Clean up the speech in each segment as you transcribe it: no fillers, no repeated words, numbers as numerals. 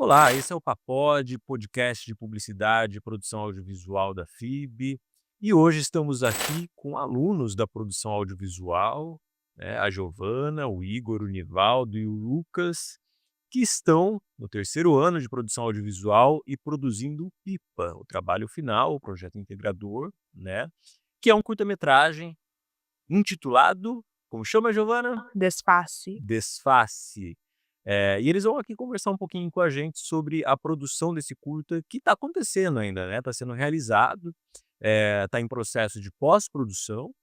Olá, esse é o Papod, podcast de publicidade e produção audiovisual da FIB. E hoje estamos aqui com alunos da produção audiovisual, né, a Giovana, o Igor, o Nivaldo e o Lucas, que estão no terceiro ano de produção audiovisual e produzindo o PIPA, o trabalho final, o projeto integrador, né, que é um curta-metragem intitulado, como chama, Giovana? Desface. Desface. E eles vão aqui conversar um pouquinho com a gente sobre a produção desse curta que está acontecendo ainda, né? Está sendo realizado, está em processo de pós-produção,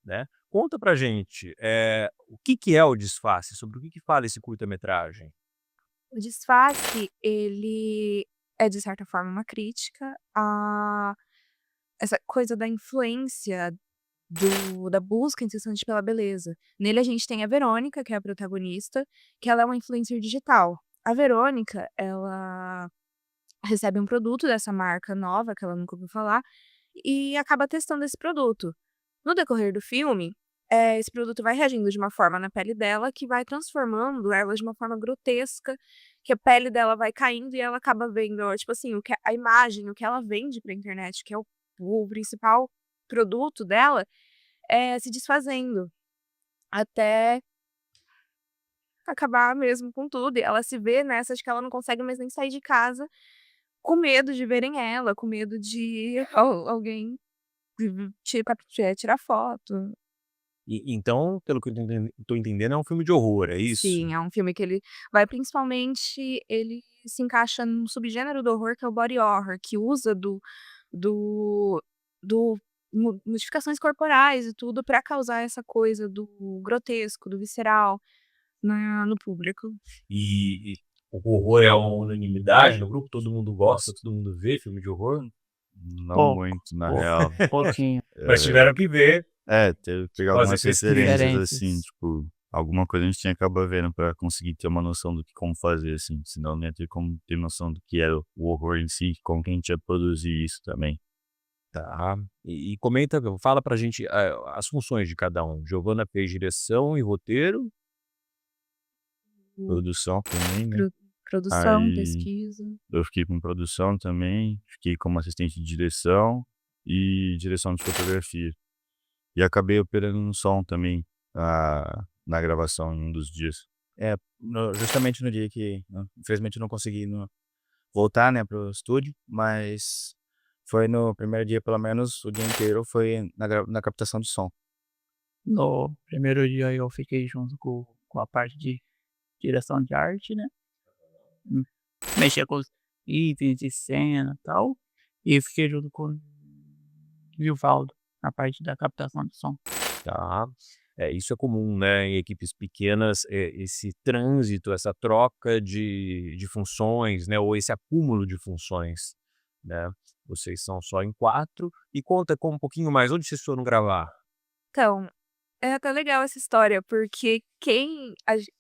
né? Conta pra gente o que é o Desface, sobre o que fala esse curta-metragem. O Desface, ele é de certa forma uma crítica a essa coisa da influência da busca incessante pela beleza. Nele a gente tem a Verônica, que é a protagonista, que ela é uma influencer digital. A Verônica, ela recebe um produto dessa marca nova, que ela nunca ouviu falar, e acaba testando esse produto. No decorrer do filme, esse produto vai reagindo de uma forma na pele dela que vai transformando ela de uma forma grotesca, que a pele dela vai caindo e ela acaba vendo, ó, tipo assim, a imagem, o que ela vende pra internet, que é o principal produto dela, se desfazendo, até acabar mesmo com tudo. E ela se vê nessa de que ela não consegue mais nem sair de casa, com medo de verem ela, com medo de alguém tirar foto. Então, pelo que eu tô entendendo, é um filme de horror, é isso? Sim, é um filme que ele se encaixa num subgênero do horror que é o body horror, que usa do do modificações corporais e tudo pra causar essa coisa do grotesco, do visceral no público. E o horror é uma unanimidade no grupo? Todo mundo gosta, todo mundo vê filme de horror? Não Pouco, muito, na Pô. real. pouquinho. Mas tiveram que ver, Teve que pegar fazer algumas referências, Referências. assim, tipo, alguma coisa a gente tinha que acabar vendo pra conseguir ter uma noção do que como fazer, assim, senão não ia ter como ter noção do que era o horror em si, como que a gente ia produzir isso também. tá? E comenta, fala pra gente as funções de cada um. Giovana fez direção e roteiro. Produção também, né? Pro produção, Aí pesquisa. eu fiquei com produção também, fiquei como assistente de direção e direção de fotografia. E acabei operando no som também, na gravação em um dos dias. Justamente no dia que, infelizmente, eu não consegui voltar, né, pro estúdio, mas foi no primeiro dia, pelo menos, o dia inteiro foi na captação de som. No primeiro dia eu fiquei junto com a parte de direção de arte, né, mexer com os itens de cena e tal, e fiquei junto com o Nivaldo na parte da captação de som. Tá. Isso é comum, né, em equipes pequenas, esse trânsito, essa troca de funções, né, ou esse acúmulo de funções, né. Vocês são só em 4 e conta com um pouquinho mais, onde vocês foram gravar? Então, é até legal essa história, porque quem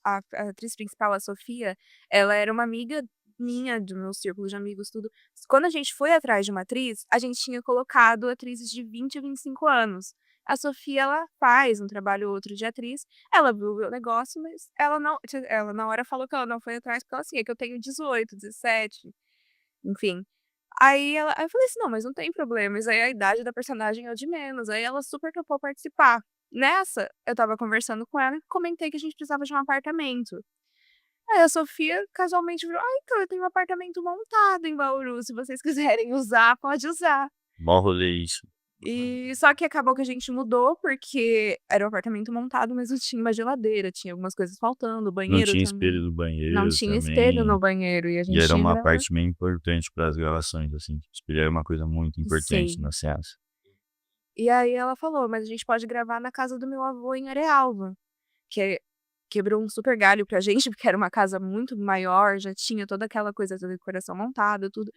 a atriz principal, a Sofia, ela era uma amiga minha, do meu círculo de amigos, tudo. Quando a gente foi atrás de uma atriz, a gente tinha colocado atrizes de 20 a 25 anos. A Sofia, ela faz um trabalho ou outro de atriz, ela viu o meu negócio, mas ela na hora falou que ela não foi atrás, porque ela assim: "É que eu tenho 18, 17", enfim. Aí eu falei assim: "Não, mas não tem problema, mas aí a idade da personagem é o de menos", aí ela super topou participar. Nessa, eu estava conversando com ela e comentei que a gente precisava de um apartamento. Aí a Sofia casualmente virou: "Ah, então eu tenho um apartamento montado em Bauru, se vocês quiserem usar, pode usar". Mó rolê isso. E só que acabou que a gente mudou, porque era um apartamento montado, mas não tinha uma geladeira, tinha algumas coisas faltando, o Não banheiro tinha também. espelho no Não banheiro tinha espelho no também, banheiro e a e gente era tinha que uma gravar. parte bem importante para as gravações, assim, espelho era uma coisa muito importante Sim. nas cenas. E aí ela falou: "Mas a gente pode gravar na casa do meu avô em Arealva", que quebrou um super galho pra gente, porque era uma casa muito maior, já tinha toda aquela coisa da decoração montada, tudo.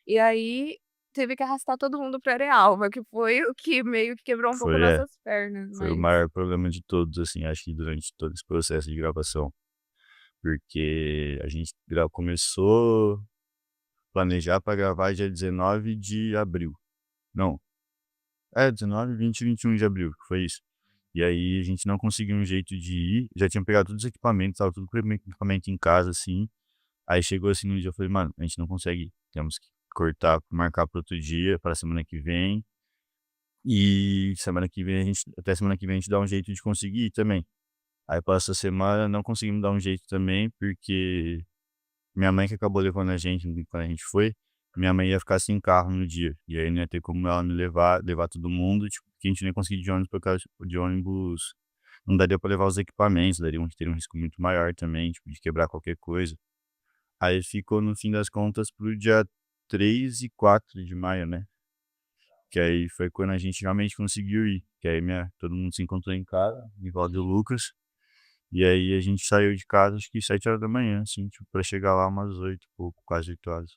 E aí teve que arrastar todo mundo pra Arealva, que foi o que meio que quebrou um pouco Foi, nossas pernas, foi o mas maior problema de todos, assim, acho que durante todo esse processo de gravação, porque a gente começou a planejar para gravar dia 19 de abril. Não, 19, 20 e 21 de abril, que foi isso. E aí a gente não conseguiu um jeito de ir, já tinha pegado todos os equipamentos, estava tudo com equipamento em casa, assim, Aí chegou assim no dia, eu falei: "Mano, a gente não consegue ir, temos que cortar, marcar para outro dia, para semana que vem, e semana que vem até semana que vem a gente dá um jeito de conseguir ir também". Aí passou a semana, não conseguimos dar um jeito também, porque minha mãe que acabou levando a gente quando a gente foi, minha mãe ia ficar sem carro no dia, e aí não ia ter como ela me levar todo mundo, tipo, porque a gente não ia conseguir ir de ônibus por causa, tipo, de ônibus não daria pra levar os equipamentos, teria um risco muito maior também, tipo, de quebrar qualquer coisa. Aí ficou no fim das contas para o dia 3 e 4 de maio, né, que aí foi quando a gente realmente conseguiu ir, que aí todo mundo se encontrou em casa, Nivaldo e o Lucas, e aí a gente saiu de casa acho que 7 horas da manhã, assim, tipo, pra chegar lá umas 8 e pouco, quase 8 horas.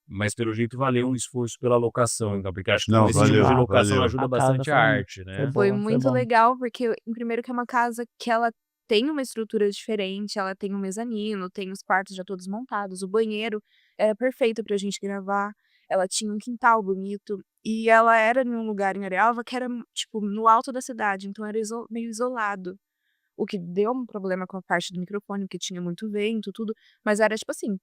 Mas pelo jeito valeu um esforço pela locação, então, porque acho que Não, esse tipo de valeu, locação valeu. ajuda A casa bastante a arte, foi né? Foi boa, foi muito bom. legal, porque primeiro que é uma casa que ela tem uma estrutura diferente, ela tem um mezanino, tem os quartos já todos montados, o banheiro era perfeito pra gente gravar, ela tinha um quintal bonito, e ela era em um lugar em Arealva que era, tipo, no alto da cidade, então era meio isolado, o que deu um problema com a parte do microfone, porque tinha muito vento, tudo, mas era, tipo assim,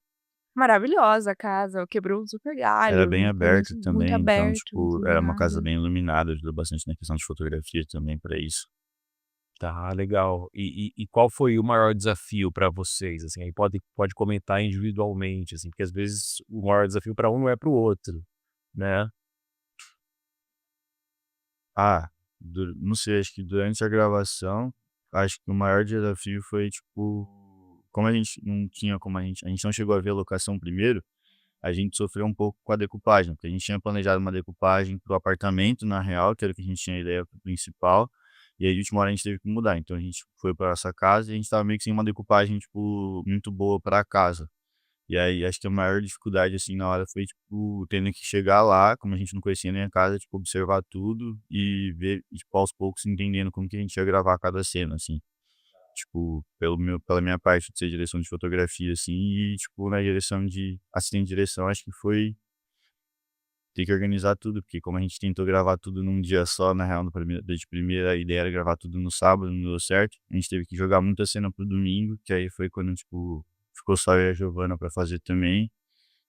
maravilhosa a casa, quebrou um super Era galho, bem ambiente aberto muito também, então, aberto, muito tipo, era uma casa iluminado. bem iluminada, ajudou bastante na questão de fotografia também pra isso. Tá, legal. E qual foi o maior desafio para vocês, assim? Aí pode comentar individualmente, assim, porque às vezes o maior desafio para um não é para o outro, né? Ah, não sei, acho que durante a gravação, acho que o maior desafio foi, tipo, como a gente não tinha como a gente não chegou a ver a locação primeiro, a gente sofreu um pouco com a decupagem, porque a gente tinha planejado uma decupagem pro apartamento, na real, que era o que a gente tinha ideia principal, e aí de última hora a gente teve que mudar. Então a gente foi para essa casa e a gente estava meio que sem uma decupagem, tipo, muito boa pra casa. E aí acho que a maior dificuldade, assim, na hora foi, tipo, tendo que chegar lá, como a gente não conhecia nem a casa, tipo, observar tudo e ver, e, tipo, aos poucos entendendo como que a gente ia gravar cada cena, assim. Tipo, pela minha parte de ser direção de fotografia, assim, e, tipo, na direção de assistente de direção, acho que foi ter que organizar tudo, porque como a gente tentou gravar tudo num dia só, na real, de primeira a ideia era gravar tudo no sábado, não deu certo. A gente teve que jogar muita cena pro domingo, que aí foi quando, tipo, ficou só eu e a Giovana pra fazer também.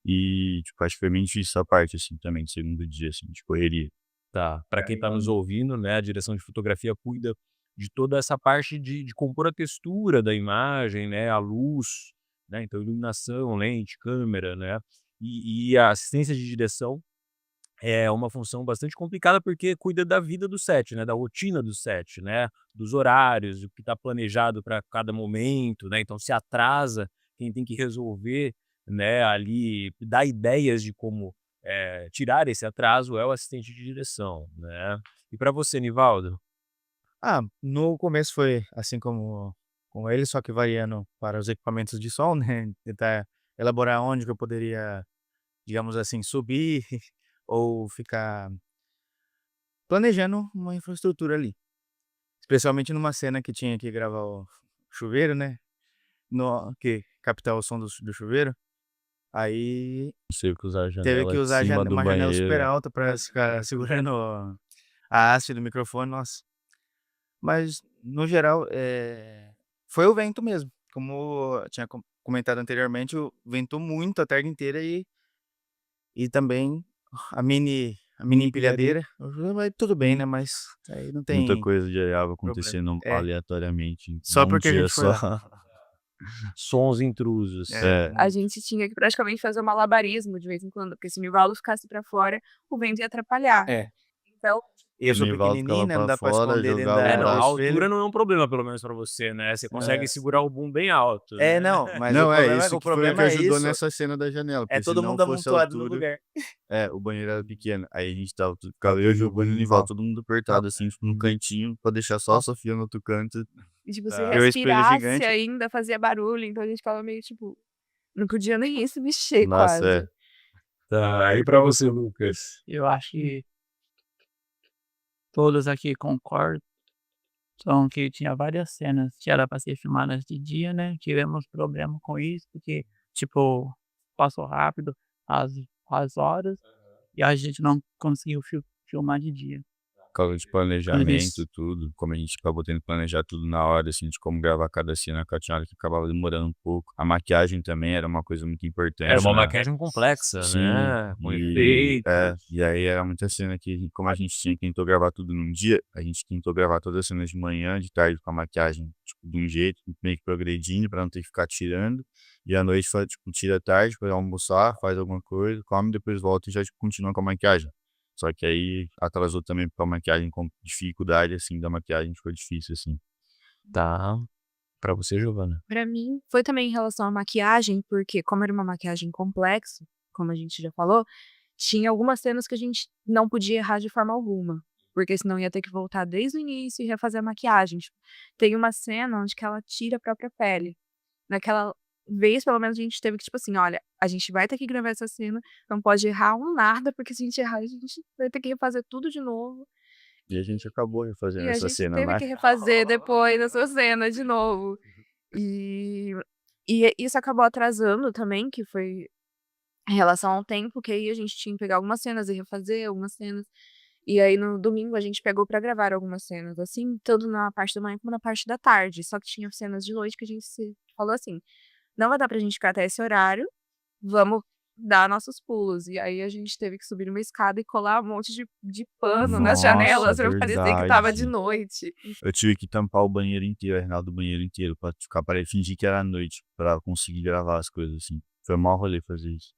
E, tipo, acho que foi bem difícil essa parte, assim, também, do segundo dia, assim, de correria. Tá. Para quem está nos ouvindo, né, a direção de fotografia cuida de toda essa parte de compor a textura da imagem, né, a luz, né, então iluminação, lente, câmera, né, e a assistência de direção é uma função bastante complicada, porque cuida da vida do set, né, da rotina do set, né, dos horários, o que está planejado para cada momento, né, então se atrasa, quem tem que resolver, né, ali, dar ideias de como, tirar esse atraso é o assistente de direção, né. E para você, Nivaldo? Ah, no começo foi assim como com ele, só que variando para os equipamentos de som, né, tentar elaborar onde que eu poderia, digamos assim, subir ou ficar planejando uma infraestrutura ali. Especialmente numa cena que tinha que gravar o chuveiro, né, no que captar o som do chuveiro, aí Teve que usar a teve que janela de usar cima do uma janela super banheiro. alta para ficar segurando a haste do microfone, nossa. Mas no geral, foi o vento mesmo, como eu tinha comentado anteriormente, ventou muito a tarde inteira e também a mini empilhadeira, mas tudo bem, né, mas aí não Muita tem coisa de Java problema. acontecendo É, aleatoriamente só num porque a dia gente foi só. lá. Sons intrusos. É, É, A muito. gente tinha que praticamente fazer um malabarismo de vez em quando, porque se o Nivaldo ficasse pra fora, o vento ia atrapalhar. É, Então, eu o sou Nivaldo pequenininho, ficava né, não pra dá pra fora, esconder dentro jogava É, o não, a da braço. altura orelha. não é um problema, pelo menos para você, né, você consegue É. segurar o boom bem alto, É, né. não, mas Não, é isso o que foi o que problema é ajudou isso, nessa cena da janela, é porque se todo não mundo fosse a amontoado no altura, lugar. o banheiro era pequeno. Aí a gente ficava eu, Giovanni e o Nivaldo, todo mundo apertado, assim, tipo, num cantinho, pra deixar só a Sofia no outro canto. e tipo, se Tá. E o espelho respirasse gigante. ainda fazia barulho, então a gente ficava meio tipo, não podia nem se mexer Nossa, quase. Tá, e para você, Lucas? Eu acho que todos aqui concordam são que tinha várias cenas que era para ser filmadas de dia, né, tivemos problema com isso, porque, tipo, passou rápido as as horas e a gente não conseguiu filmar de dia. causa de Quando planejamento, eles tudo, como a gente acabou tendo que planejar tudo na hora, assim, de como gravar cada cena, tinha hora que acabava demorando um pouco. A maquiagem também era uma coisa muito Era importante, uma né? maquiagem complexa, Sim, né? Com e efeitos. aí era muita cena que, como a gente tentou gravar tudo num dia, a gente tentou gravar todas as cenas de manhã, de tarde com a maquiagem, tipo, de um jeito, meio que progredindo pra não ter que ficar tirando. E à noite tipo, tira à tarde pra almoçar, faz alguma coisa, come, depois volta e já tipo, continua com a maquiagem. Só que aí atrasou também com a maquiagem, com dificuldade, assim, da maquiagem, ficou difícil, assim. Tá. Pra você, Giovana? Pra mim, foi também em relação à maquiagem, porque como era uma maquiagem complexa, como a gente já falou, tinha algumas cenas que a gente não podia errar de forma alguma, porque senão ia ter que voltar desde o início e refazer a maquiagem. Tipo, tem uma cena onde que ela tira a própria pele. Naquela vez, pelo menos, a gente teve que, tipo assim: "Olha, a gente vai ter que gravar essa cena, não pode errar um nada, porque se a gente errar, a gente vai ter que refazer tudo de novo". E a gente acabou refazendo E a essa gente cena, teve né? que refazer depois essa cena de novo. E isso acabou atrasando também, que foi em relação ao tempo, que aí a gente tinha que pegar algumas cenas e refazer algumas cenas. E aí no domingo a gente pegou pra gravar algumas cenas, assim, tanto na parte da manhã como na parte da tarde. Só que tinha cenas de noite que a gente se falou assim: "Não vai dar pra gente ficar até esse horário, vamos dar nossos pulos". E aí a gente teve que subir numa escada e colar um monte de pano nas Nossa, janelas pra parecer que estava de verdade. noite. Eu tive que tampar o banheiro inteiro, a janela do banheiro inteiro, pra ficar, para fingir que era noite, pra conseguir gravar as coisas, assim. Foi mó rolê fazer isso.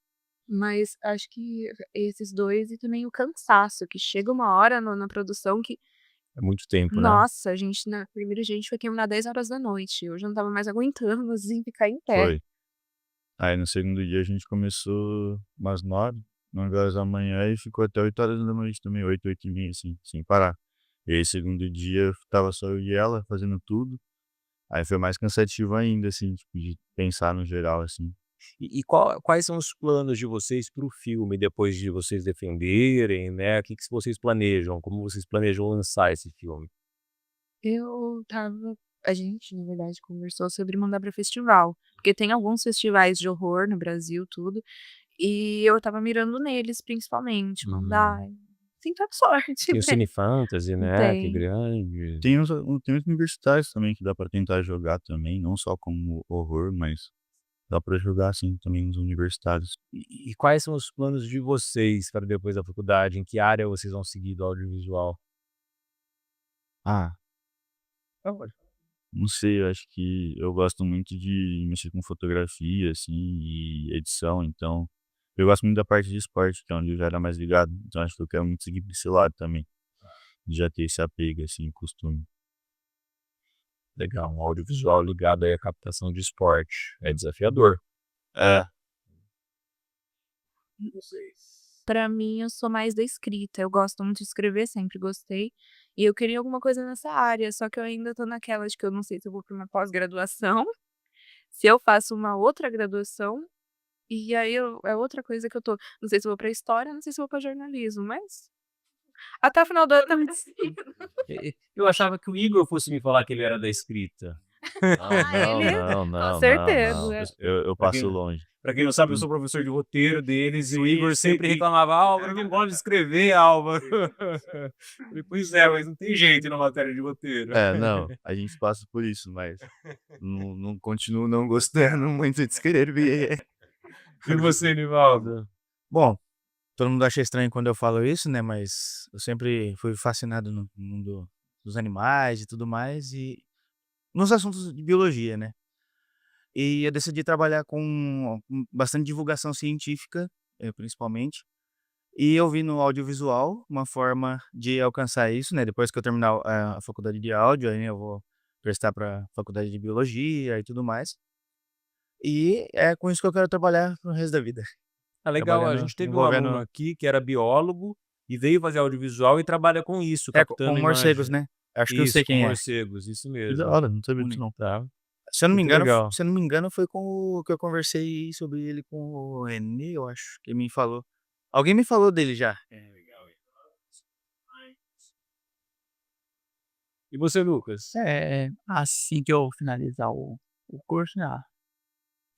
Mas acho que esses 2 e também o cansaço, que chega uma hora no na produção que, É muito tempo, né? nossa, a gente na primeiro dia a gente foi terminar 10 horas da noite, eu já não estava mais aguentando, assim, ficar em pé. Foi. Aí no segundo dia a gente começou umas 9 horas e ficou até 8 horas também, 8, 8h30, assim, sem parar. E aí segundo dia tava só eu e ela fazendo tudo. Aí foi mais cansativo ainda, assim, tipo, de pensar no geral, assim. E quais são os planos de vocês para o filme, depois de vocês defenderem, né? O que que vocês planejam? Como vocês planejam lançar esse filme? Eu estava A gente, na verdade, conversou sobre mandar pra festival, porque tem alguns festivais de horror no Brasil, tudo, e eu estava mirando neles principalmente, mandar. Hum. Sem tanta sorte, Tem o né. Cine Fantasy, né, que é Tem. grande. Tem uns universitários também que dá pra tentar jogar também, não só como horror, mas dá pra jogar, assim, também nos universitários. E quais são os planos de vocês para depois da faculdade? Em que área vocês vão seguir do audiovisual? Ah, não sei, eu acho que eu gosto muito de mexer com fotografia, assim, e edição, então eu gosto muito da parte de esporte, que é onde eu já era mais ligado, então acho que eu quero muito seguir pra esse lado também, de já ter esse apego, assim, costume. Legal, um audiovisual ligado aí à captação de esporte. É desafiador. É, E vocês? Pra mim, eu sou mais da escrita, eu gosto muito de escrever, sempre gostei, e eu queria alguma coisa nessa área, só que eu ainda tô naquela de que eu não sei se eu vou pra uma pós-graduação, se eu faço uma outra graduação, e aí é outra coisa que eu tô, não sei se eu vou pra história, não sei se eu vou pra jornalismo, mas até o final do ano eu decido. Eu achava que o Igor fosse me falar que ele era da escrita. não, Ele, não, com não, não, não, certeza. eu Pra passo quem longe. Pra quem não sabe, eu sou professor de roteiro deles e o Igor sempre reclamava: "Álvaro, eu não gosto de escrever, Álvaro". Falei: "Pois é, mas não tem jeito na matéria de roteiro". É, não, a gente passa por isso, mas não continuo não gostando muito de escrever. E você, Nivaldo? Bom, todo mundo acha estranho quando eu falo isso, né, mas eu sempre fui fascinado no mundo dos animais e tudo mais, e nos assuntos de biologia, né. E eu decidi trabalhar com bastante divulgação científica, principalmente, e eu vi no audiovisual uma forma de alcançar isso, né, depois que eu terminar a faculdade de áudio, aí eu vou prestar para faculdade de biologia e tudo mais. E é com isso que eu quero trabalhar pro resto da vida, Ah, legal, a trabalhando gente teve um aluno envolvendo aqui que era biólogo e veio fazer audiovisual e trabalha com isso, com captando morcegos, imagem. né. Acho que eu sei Isso, com quem é. morcegos, isso Que da mesmo. hora, não sabia disso Bonito. não. Tá, Se eu não me muito engano legal. se eu não me engano foi com o que eu conversei sobre ele com o Renê, eu acho, que me falou. Alguém me falou dele já. E você, Lucas? Assim que eu finalizar o curso na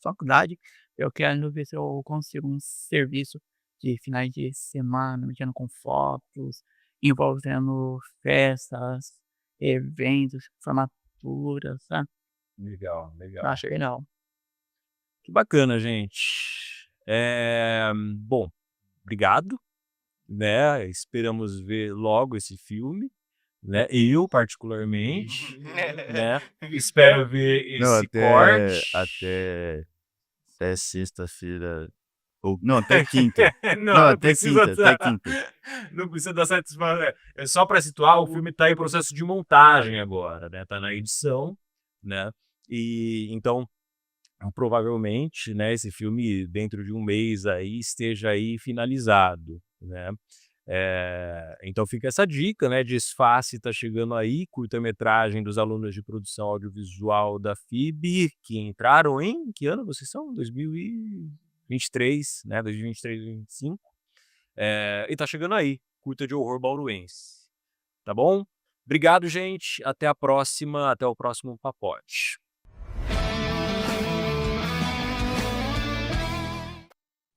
faculdade, eu quero ver se eu consigo um serviço de finais de semana, mexendo com fotos envolvendo festas, eventos, formaturas, sabe? Legal, Eu legal. acho legal. Que bacana, gente. Bom, obrigado, né? Esperamos ver logo esse filme, né? Eu, particularmente, né? Espero ver Não, esse corte. até sexta-feira. Não, até quinta. Não, Não, não até precisa quinta, até dar, quinta. não precisa dar satisfação. É só para situar, o filme está em processo de montagem agora, né? Tá na edição, né? E então, provavelmente, né, esse filme dentro de um mês aí esteja aí finalizado, né? Então fica essa dica, né? Disfarce tá chegando aí, curta-metragem dos alunos de produção audiovisual da FIB, que entraram em que ano vocês são? 2023, né? 2023, 2025. E tá chegando aí, curta de horror bauruense. Tá bom? Obrigado, gente. Até a próxima, até o próximo papote.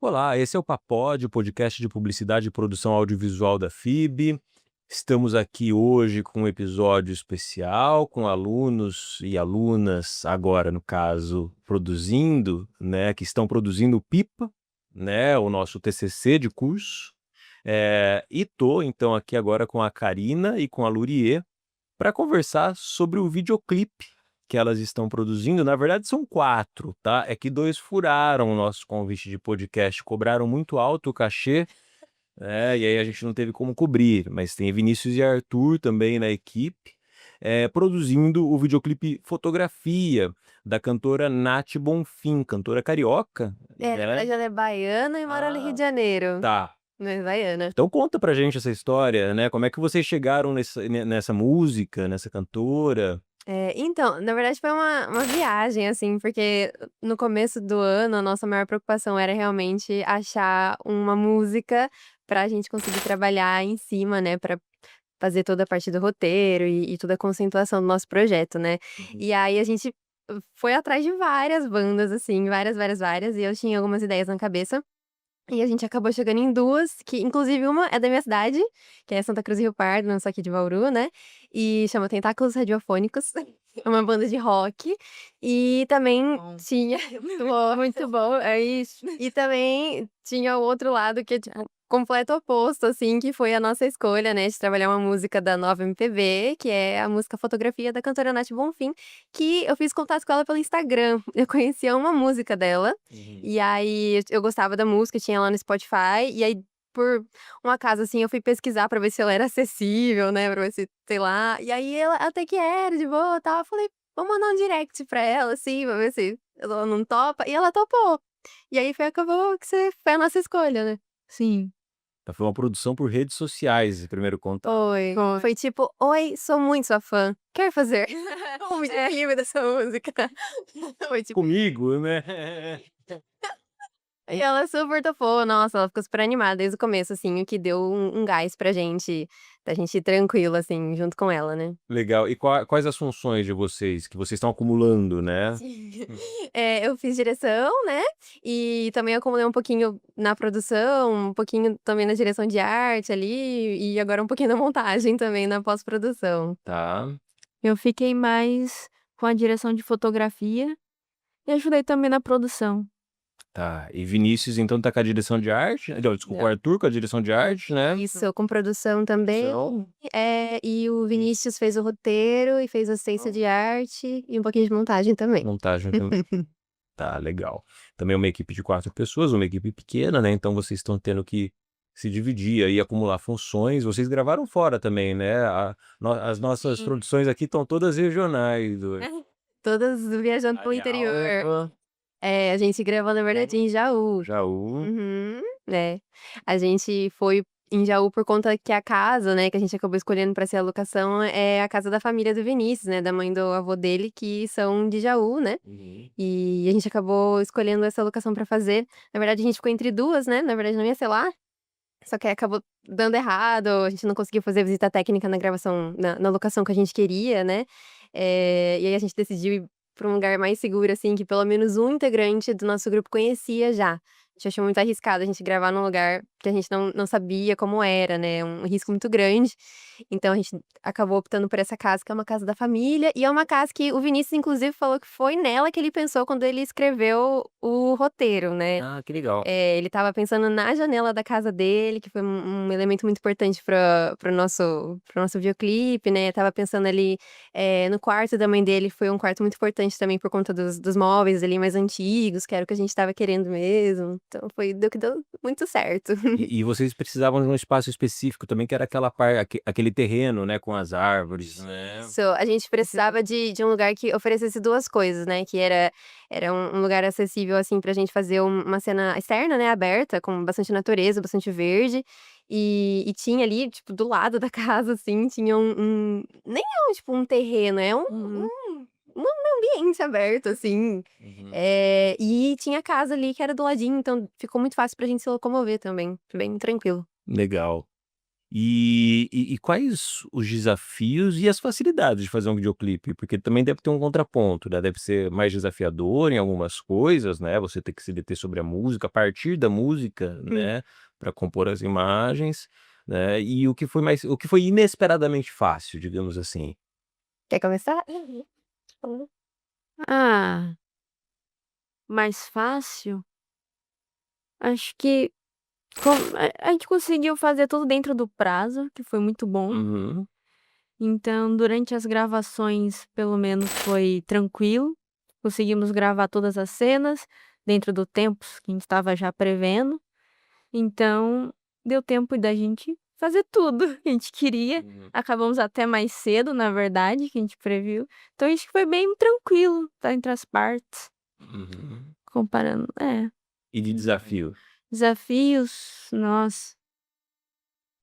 Olá, esse é o Papod, o podcast de publicidade e produção audiovisual da FIB. Estamos aqui hoje com um episódio especial, com alunos e alunas, agora no caso, produzindo, né, que estão produzindo o PIPA, né, o nosso TCC de curso. E tô então aqui agora com a Karina e com a Lurie para conversar sobre o videoclipe que elas estão produzindo. Na verdade, são 4, tá? É que 2 furaram o nosso convite de podcast, cobraram muito alto o cachê, e aí a gente não teve como cobrir. Mas tem Vinícius e Arthur também na equipe, produzindo o videoclipe Fotografia, da cantora Nath Bonfim, cantora carioca. Na verdade ela é baiana e mora no Rio de Janeiro. Tá. Mas baiana. Então conta pra gente essa história, né? Como é que vocês chegaram nessa música, nessa cantora? Então, na verdade foi uma viagem, assim, porque no começo do ano a nossa maior preocupação era realmente achar uma música pra gente conseguir trabalhar em cima, né, pra fazer toda a parte do roteiro e toda a conceituação do nosso projeto, né. E aí a gente foi atrás de várias bandas, assim, várias, várias, várias, e eu tinha algumas ideias na cabeça. E a gente acabou chegando em 2, que inclusive uma é da minha cidade, que é Santa Cruz do Rio Pardo, não sou aqui de Bauru, né, e chama Tentáculos Radiofônicos, é uma banda de rock, e também Bom. tinha muito bom, é isso. E também tinha o outro lado que é, tipo, completo oposto, assim, que foi a nossa escolha, né, de trabalhar uma música da Nova MPB, que é a música Fotografia da cantora Nath Bonfim, que eu fiz contato com ela pelo Instagram. Eu conhecia uma música dela, e aí eu gostava da música, tinha lá no Spotify, e aí por um acaso, assim, eu fui pesquisar pra ver se ela era acessível, né, pra ver se, sei lá, e aí ela até que era de boa, e tal, eu falei: "Vamos mandar um direct pra ela, assim, pra ver se ela não topa", e ela topou. E aí acabou que foi a nossa escolha, né. Sim. Então foi uma produção por redes sociais, esse primeiro contato. Foi. Foi. Foi tipo: "Oi, sou muito sua fã, quer fazer um videoclipe dessa música?" Foi tipo Comigo, né? e ela super topou, nossa, ela ficou super animada desde o começo, assim, o que deu um gás pra gente, da gente ir tranquilo, assim, junto com ela, né. Legal. E quais as funções de vocês, que vocês estão acumulando, né? Eu fiz direção, né, e também acumulei um pouquinho na produção, um pouquinho também na direção de arte ali, e agora um pouquinho na montagem também, na pós-produção. Tá. Eu fiquei mais com a direção de fotografia e ajudei também na produção. Tá. E Vinícius, então, tá com a direção de arte? Não, desculpa, o Não. Arthur com a direção de arte, né? Isso, com produção também. Produção. E o Vinícius fez o roteiro e fez assistência de arte e um pouquinho de montagem também. Montagem também. Tá, legal. Também uma equipe de 4 pessoas, uma equipe pequena, né? Então vocês estão tendo que se dividir aí, acumular funções. Vocês gravaram fora também, né? As nossas Sim. produções aqui estão todas regionais hoje. Todas viajando pelo interior. A gente gravou, na verdade, em Jaú. Jaú. Uhum. A gente foi em Jaú por conta que a casa, né, que a gente acabou escolhendo pra ser a locação é a casa da família do Vinícius, né, da mãe do avô dele, que são de Jaú, né. E a gente acabou escolhendo essa locação pra fazer. Na verdade, a gente ficou entre 2, né, na verdade não ia ser lá, só que aí acabou dando errado, a gente não conseguiu fazer visita técnica na gravação na locação que a gente queria, né. E aí a gente decidiu ir pra um lugar mais seguro, assim, que pelo menos um integrante do nosso grupo conhecia já. gente achou muito arriscado a gente gravar num lugar que a gente não sabia como era, né? Um risco muito grande. Então a gente acabou optando por essa casa, que é uma casa da família, e é uma casa que o Vinícius, inclusive, falou que foi nela que ele pensou quando ele escreveu o roteiro, né? Ah, que legal. Ele estava pensando na janela da casa dele, que foi um elemento muito importante para o nosso videoclipe, né? Tava pensando ali no quarto da mãe dele, foi um quarto muito importante também por conta dos móveis ali mais antigos, que era o que a gente estava querendo mesmo. Então deu muito certo. E vocês precisavam de um espaço específico também, que era aquele terreno, né, com as árvores, né? Isso, a gente precisava de um lugar que oferecesse duas coisas, né? Que era um lugar acessível, assim, pra gente fazer uma cena externa, né? Aberta, com bastante natureza, bastante verde. E tinha ali, tipo, do lado da casa, assim, tinha nem é tipo um terreno, é um ambiente aberto, assim. Uhum. E tinha a casa ali que era do ladinho, então ficou muito fácil pra gente se locomover também. Bem tranquilo. Legal. E quais os desafios e as facilidades de fazer um videoclipe? Porque também deve ter um contraponto, né? Deve ser mais desafiador em algumas coisas, né? Você ter que se deter sobre a música, a partir da música, né? Para compor as imagens, né? E o que foi inesperadamente fácil, digamos assim. Quer começar? Ah, mais fácil? Acho que a gente conseguiu fazer tudo dentro do prazo, que foi muito bom. Uhum. Então, durante as gravações, pelo menos foi tranquilo. Conseguimos gravar todas as cenas dentro do tempo que a gente estava já prevendo. Então, deu tempo da gente fazer tudo que a gente queria. Uhum. Acabamos até mais cedo, na verdade, que a gente previu. Então, acho que foi bem tranquilo, tá, entre as partes, Uhum. comparando. E de desafio? Desafios, nossa.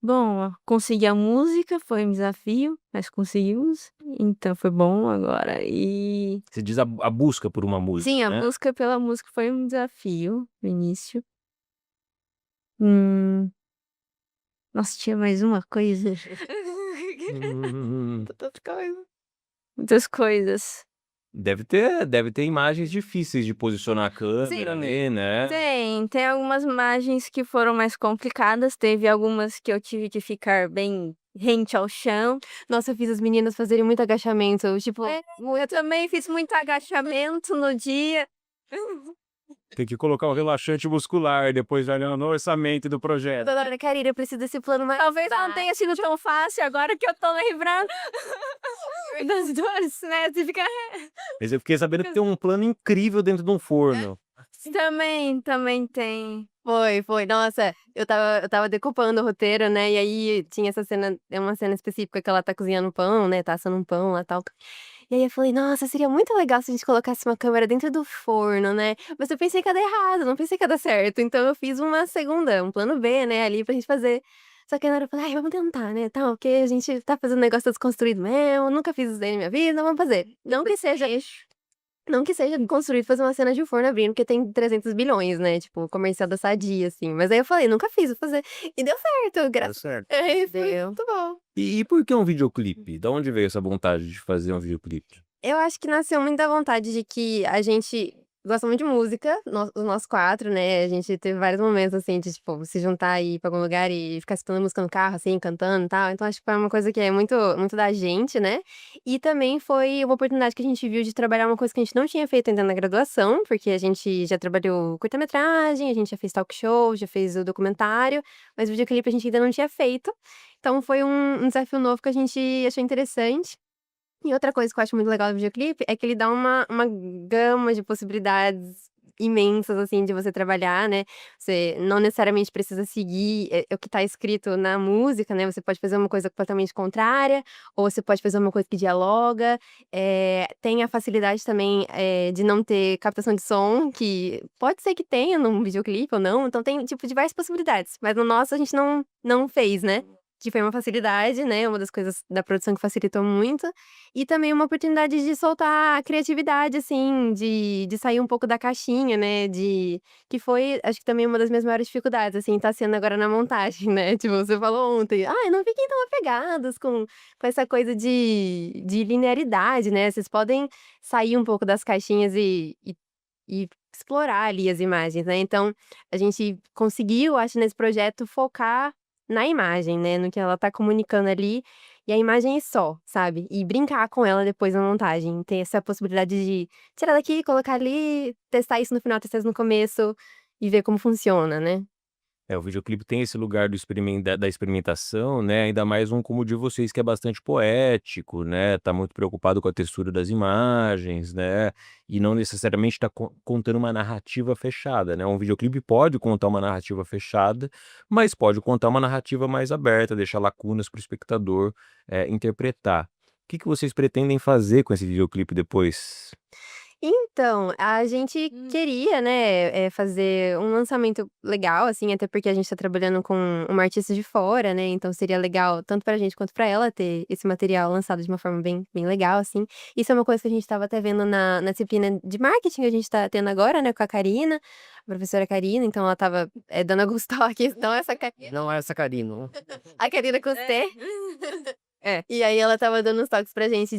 Bom, conseguir a música foi um desafio, mas conseguimos, então foi bom agora. E Você diz a busca por uma música, sim, a né? busca pela música foi um desafio no início. Hum, nossa, tinha mais uma coisa. Hum. Tantas coisas. Muitas coisas. Deve ter imagens difíceis de posicionar a câmera ali, né? Tem algumas imagens que foram mais complicadas, teve algumas que eu tive que ficar bem rente ao chão. Nossa, eu fiz as meninas fazerem muito agachamento. Tipo, Eu também fiz muito agachamento no dia. Tem que colocar um relaxante muscular depois olhando no orçamento do projeto. dona Karina, eu preciso desse plano mais. Talvez não tenha sido tão fácil agora que eu tô lembrando das dores, né? Você fica... Mas eu fiquei sabendo que tem um plano incrível dentro de um forno. Também tem. Foi. Nossa, eu tava decupando o roteiro, né? E aí tinha essa cena, é uma cena específica que ela tá cozinhando pão, né? Tá assando um pão lá e tal. E aí eu falei, nossa, seria muito legal se a gente colocasse uma câmera dentro do forno, né? Mas eu pensei que ia dar errado, não pensei que ia dar certo. Então eu fiz um plano B, né, ali pra gente fazer. Só que na hora eu falei, ai, vamos tentar, né? Tá, ok, a gente tá fazendo um negócio desconstruído mesmo, nunca fiz isso daí na minha vida, vamos fazer. Não que seja construído fazer uma cena de forno abrindo, porque tem 300 bilhões, né? Tipo, comercial da Sadia, assim. Mas aí eu falei, nunca fiz, vou fazer. E deu certo, Tá graças. certo. Foi Deu. muito bom. E por que um videoclipe? Da onde veio essa vontade de fazer um videoclipe? Eu acho que nasceu muito da vontade de que a gente gosta muito de música, os nós quatro, né? A gente teve vários momentos, assim, de, tipo, se juntar e ir pra algum lugar e ficar escutando música no carro, assim, cantando e tal. Então, acho que foi uma coisa que é muito, muito da gente, né? E também foi uma oportunidade que a gente viu de trabalhar uma coisa que a gente não tinha feito ainda na graduação, porque a gente já trabalhou curta-metragem, a gente já fez talk show, já fez o documentário, mas o videoclipe a gente ainda não tinha feito. Então, foi um desafio novo que a gente achou interessante. E outra coisa que eu acho muito legal do videoclipe é que ele dá uma gama de possibilidades imensas, assim, de você trabalhar, né? Você não necessariamente precisa seguir o que tá escrito na música, né? Você pode fazer uma coisa completamente contrária, ou você pode fazer uma coisa que dialoga. Tem a facilidade também de não ter captação de som, que pode ser que tenha num videoclipe ou não. Então tem, tipo, diversas possibilidades. Mas no nosso a gente não fez, né? Que foi uma facilidade, né? Uma das coisas da produção que facilitou muito. E também uma oportunidade de soltar a criatividade, assim, de sair um pouco da caixinha, né? Que foi, acho que também uma das minhas maiores dificuldades, assim, tá sendo agora na montagem, né? Tipo, você falou ontem, não fiquem tão apegados com essa coisa de linearidade, né? Vocês podem sair um pouco das caixinhas e explorar ali as imagens, né. Então, a gente conseguiu, acho, nesse projeto focar na imagem, né, no que ela tá comunicando ali, e a imagem é só, sabe. E brincar com ela depois na montagem, ter essa possibilidade de tirar daqui, colocar ali, testar isso no final, testar isso no começo e ver como funciona, né. O videoclipe tem esse lugar da experimentação, né, ainda mais um como o de vocês que é bastante poético, né, tá muito preocupado com a textura das imagens, né, e não necessariamente tá contando uma narrativa fechada, né. Um videoclipe pode contar uma narrativa fechada, mas pode contar uma narrativa mais aberta, deixar lacunas para o espectador, interpretar. O que que vocês pretendem fazer com esse videoclipe depois? Então, a gente queria, né, fazer um lançamento legal, assim, até porque a gente tá trabalhando com uma artista de fora, né, então seria legal tanto pra gente quanto pra ela ter esse material lançado de uma forma bem legal, assim. Isso é uma coisa que a gente estava até vendo na disciplina de marketing que a gente tá tendo agora, né, com a Karina, a professora Karina, então ela estava, dando alguns toques, não essa Karina, Não é essa Karina. a Karina com C. E aí ela estava dando uns toques pra gente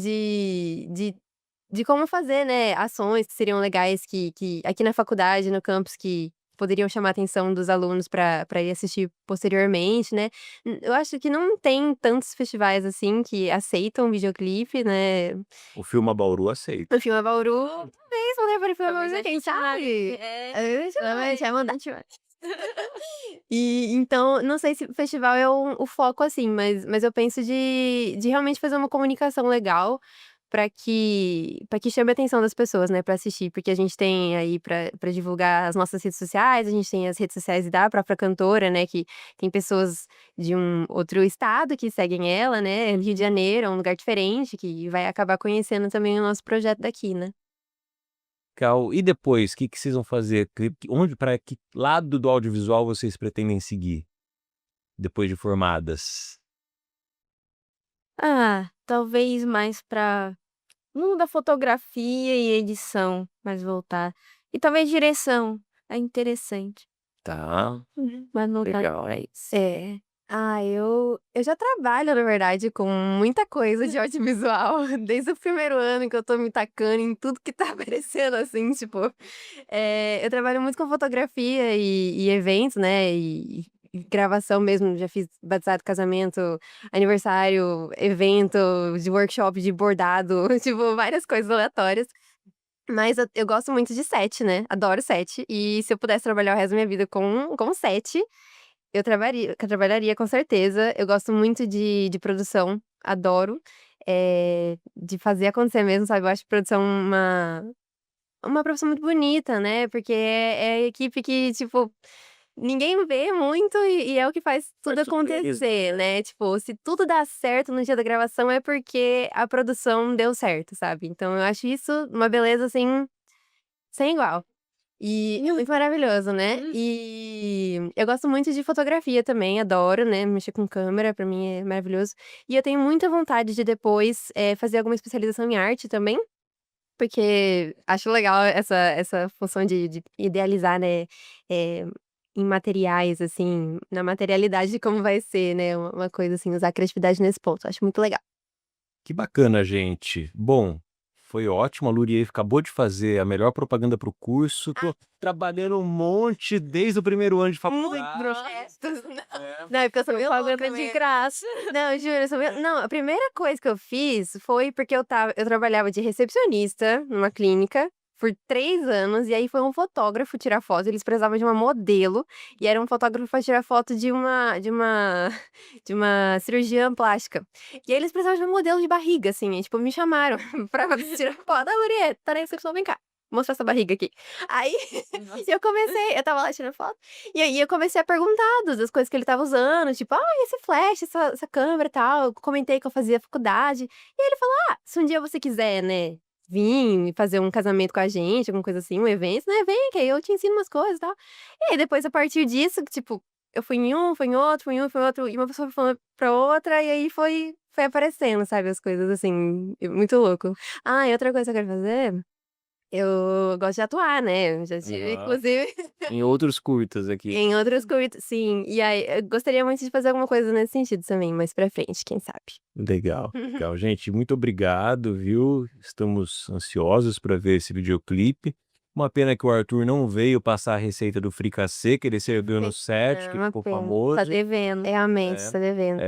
de como fazer, né, ações que seriam legais que aqui na faculdade, no campus, que poderiam chamar a atenção dos alunos para ir assistir posteriormente, né. Eu acho que não tem tantos festivais, assim, que aceitam videoclipe, né. O Filma Bauru aceita. O Filma Bauru, talvez vão levar o Filma Bauru, quem sabe? A gente vai mandar. E então, não sei se o festival é o foco, assim, mas eu penso de realmente fazer uma comunicação legal para que chame a atenção das pessoas, né, para assistir, porque a gente tem aí para divulgar as nossas redes sociais, a gente tem as redes sociais da própria cantora, né, que tem pessoas de um outro estado que seguem ela, né, Rio de Janeiro é um lugar diferente, que vai acabar conhecendo também o nosso projeto daqui, né. Legal. E depois, o que que vocês vão fazer? Onde, para que lado do audiovisual vocês pretendem seguir, depois de formadas? Talvez mais pra mundo da fotografia e edição, mais voltar. E talvez direção, é interessante. Tá. Mas não tá Legal, é isso. É. Eu já trabalho, na verdade, com muita coisa de audiovisual, desde o primeiro ano que eu tô me tacando em tudo que tá aparecendo, assim, tipo, eu trabalho muito com fotografia e eventos, né, e gravação mesmo, já fiz batizado, casamento, aniversário, evento de workshop de bordado, tipo, várias coisas aleatórias. Mas eu gosto muito de set, né, adoro set, e se eu pudesse trabalhar o resto da minha vida com set, eu trabalharia com certeza. Eu gosto muito de produção, adoro, de fazer acontecer mesmo, sabe. Eu acho produção uma profissão muito bonita, né, porque é a equipe que, tipo, ninguém vê muito e é o que faz tudo acontecer, né. Tipo, se tudo dá certo no dia da gravação é porque a produção deu certo, sabe. Então eu acho isso uma beleza, assim, sem igual. E é muito maravilhoso, né. E eu gosto muito de fotografia também, adoro, né, mexer com câmera, pra mim é maravilhoso. E eu tenho muita vontade de depois, fazer alguma especialização em arte também, porque acho legal essa função de idealizar, né, eh, em materiais, assim, na materialidade de como vai ser, né, uma coisa assim, usar a criatividade nesse ponto, acho muito legal. Que bacana, gente. Bom, foi ótimo. A Lurier acabou de fazer a melhor propaganda para o curso. Tô trabalhando um monte desde o primeiro ano de faculdade. Projetos, É. não, é porque eu sou meio louca Propaganda de mesmo. graça. Não, juro, eu sou meio não, a primeira coisa que eu fiz foi porque eu trabalhava de recepcionista numa clínica por 3 anos, e aí foi um fotógrafo tirar foto, eles precisavam de uma modelo, e era um fotógrafo pra tirar foto de uma cirurgiã plástica. E aí eles precisavam de um modelo de barriga, assim, e tipo, me chamaram pra tirar foto. "Ah, Luriet, tá na recepção, vem cá, mostrar essa barriga aqui". Aí eu estava lá tirando foto, e aí eu comecei a perguntar das coisas que ele estava usando, tipo: "Ah, esse flash, essa câmera e tal", eu comentei que eu fazia faculdade, e aí ele falou: "Ah, se um dia você quiser, né, vir e fazer um casamento com a gente, alguma coisa assim, um evento, né, vem que aí eu te ensino umas coisas e tal". E aí depois a partir disso, tipo, eu fui em um, fui em outro, fui em um, fui em outro, e uma pessoa foi falando pra outra, e aí foi aparecendo, sabe, as coisas assim, muito louco. E outra coisa que eu quero fazer, eu gosto de atuar, né, eu já tive Aham. inclusive Em outros curtas aqui. em outros curtas, sim. E aí, eu gostaria muito de fazer alguma coisa nesse sentido também, mais pra frente, quem sabe. Legal, legal. Gente, muito obrigado, viu? Estamos ansiosos para ver esse videoclipe. Uma pena que o Arthur não veio passar a receita do fricassê, que ele serviu no set, que Uma ficou pena. famoso. Tá devendo. Realmente, É. tá devendo.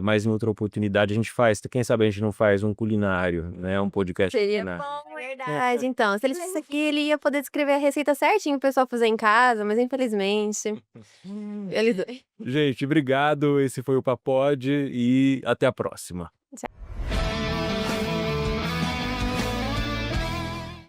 Mas em outra oportunidade a gente faz. Quem sabe a gente não faz um culinário, né? Um podcast Seria culinário. bom, é verdade. Então, se ele fosse aqui, ele ia poder descrever a receita certinho pro pessoal fazer em casa, mas infelizmente. Ele... Gente, obrigado. Esse foi o Papod e até a próxima. Tchau.